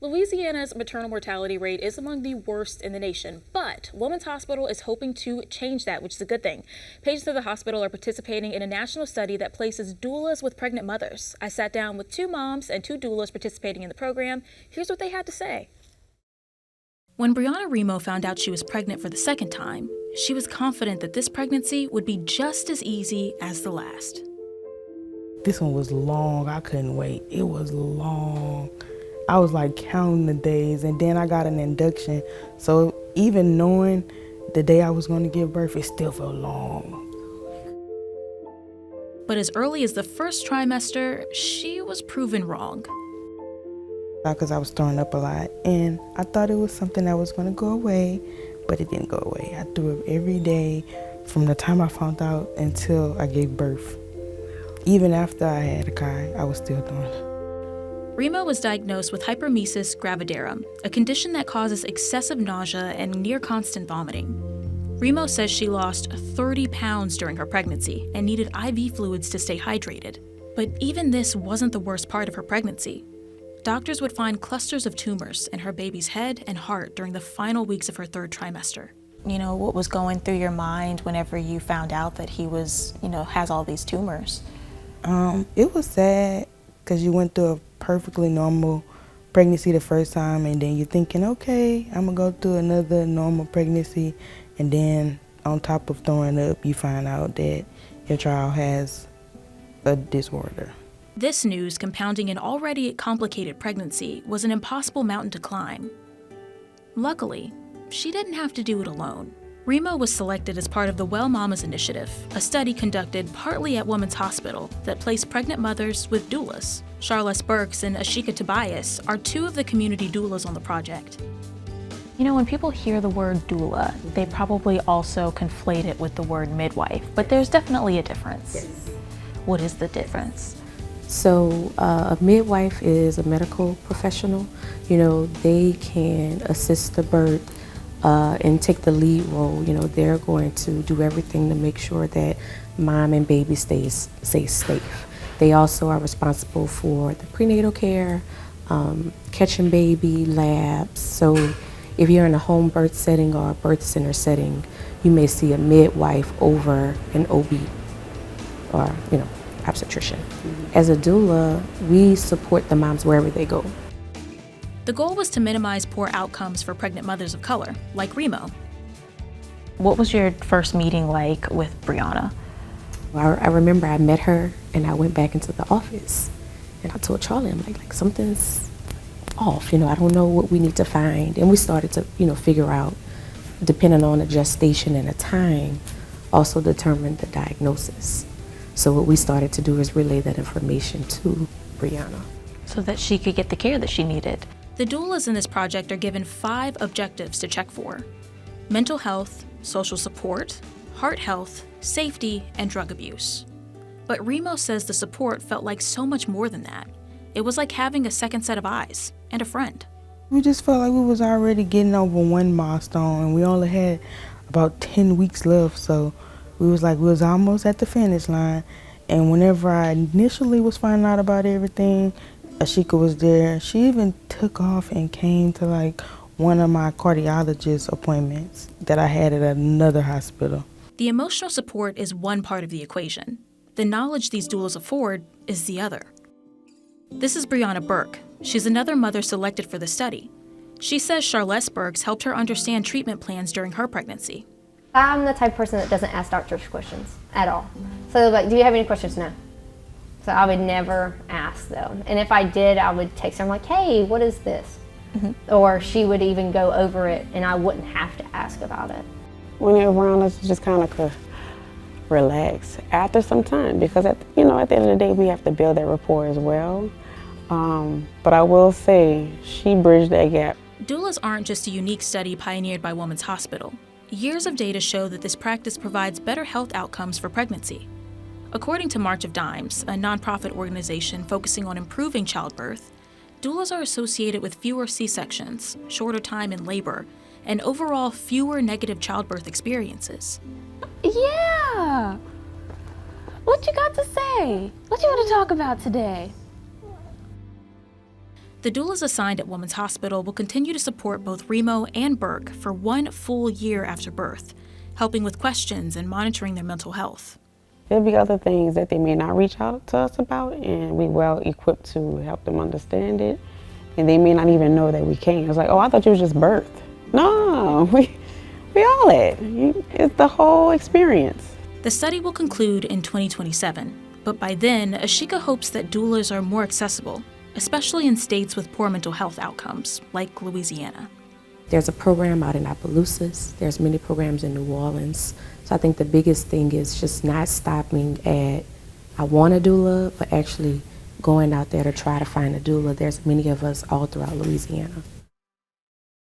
Louisiana's maternal mortality rate is among the worst in the nation, but Women's Hospital is hoping to change that, which is a good thing. Patients of the hospital are participating in a national study that places doulas with pregnant mothers. I sat down with 2 moms and 2 doulas participating in the program. Here's what they had to say. When Brianna Remo found out she was pregnant for the second time, she was confident that this pregnancy would be just as easy as the last. This one was long. I couldn't wait. It was long. I was like counting the days, and then I got an induction. So even knowing the day I was going to give birth, it still felt long. But as early as the first trimester, she was proven wrong. Because I was throwing up a lot, and I thought it was something that was going to go away, but it didn't go away. I threw up every day from the time I found out until I gave birth. Even after I had a Kai, I was still throwing up. Remo was diagnosed with hyperemesis gravidarum, a condition that causes excessive nausea and near constant vomiting. Remo says she lost 30 pounds during her pregnancy and needed IV fluids to stay hydrated. But even this wasn't the worst part of her pregnancy. Doctors would find clusters of tumors in her baby's head and heart during the final weeks of her 3rd trimester. You know, what was going through your mind whenever you found out that he was, has all these tumors? It was sad because you went through a perfectly normal pregnancy the first time, and then you're thinking, okay, I'm gonna go through another normal pregnancy, and then on top of throwing up, you find out that your child has a disorder. This news, compounding an already complicated pregnancy, was an impossible mountain to climb. Luckily, she didn't have to do it alone. Remo was selected as part of the Well Mamas Initiative, a study conducted partly at Women's Hospital that placed pregnant mothers with doulas. Charles Burks and Ashika Tobias are 2 of the community doulas on the project. You know, when people hear the word doula, they probably also conflate it with the word midwife, but there's definitely a difference. Yes. What is the difference? So a midwife is a medical professional. You know, they can assist the birth and take the lead role. You know, they're going to do everything to make sure that mom and baby stays safe. They also are responsible for the prenatal care, catching baby, labs. So if you're in a home birth setting or a birth center setting, you may see a midwife over an OB or, obstetrician. As a doula, we support the moms wherever they go. The goal was to minimize poor outcomes for pregnant mothers of color, like Remo. What was your first meeting like with Brianna? I remember I met her and I went back into the office and I told Charlie, I'm like something's off, I don't know what we need to find. And we started to, figure out, depending on the gestation and the time, also determine the diagnosis. So what we started to do is relay that information to Brianna. So that she could get the care that she needed. The doulas in this project are given 5 objectives to check for: mental health, social support, heart health, safety, and drug abuse. But Remo says the support felt like so much more than that. It was like having a second set of eyes and a friend. We just felt like we was already getting over one milestone, and we only had about 10 weeks left, so we was almost at the finish line. And whenever I initially was finding out about everything, Ashika was there. She even took off and came to one of my cardiologist appointments that I had at another hospital. The emotional support is one part of the equation. The knowledge these doulas afford is the other. This is Brianna Burke. She's another mother selected for the study. She says Charles Burks helped her understand treatment plans during her pregnancy. I'm the type of person that doesn't ask doctors questions at all. So do you have any questions? No. So I would never ask them. And if I did, I would text her, hey, what is this? Mm-hmm. Or she would even go over it and I wouldn't have to ask about it. When they're around us, just kind of relax after some time, because at the end of the day, we have to build that rapport as well. But I will say, she bridged that gap. Doulas aren't just a unique study pioneered by Women's Hospital. Years of data show that this practice provides better health outcomes for pregnancy. According to March of Dimes, a nonprofit organization focusing on improving childbirth, doulas are associated with fewer C-sections, shorter time in labor, and overall fewer negative childbirth experiences. Yeah! What you got to say? What you want to talk about today? The doulas assigned at Women's Hospital will continue to support both Remo and Burke for 1 full year after birth, helping with questions and monitoring their mental health. There'll be other things that they may not reach out to us about, and we well equipped to help them understand it. And they may not even know that we came. It's like, oh, I thought you was just birthed. No, we all it. It's the whole experience. The study will conclude in 2027, but by then, Ashika hopes that doulas are more accessible, especially in states with poor mental health outcomes, like Louisiana. There's a program out in Opelousas. There's many programs in New Orleans. So I think the biggest thing is just not stopping at, I want a doula, but actually going out there to try to find a doula. There's many of us all throughout Louisiana.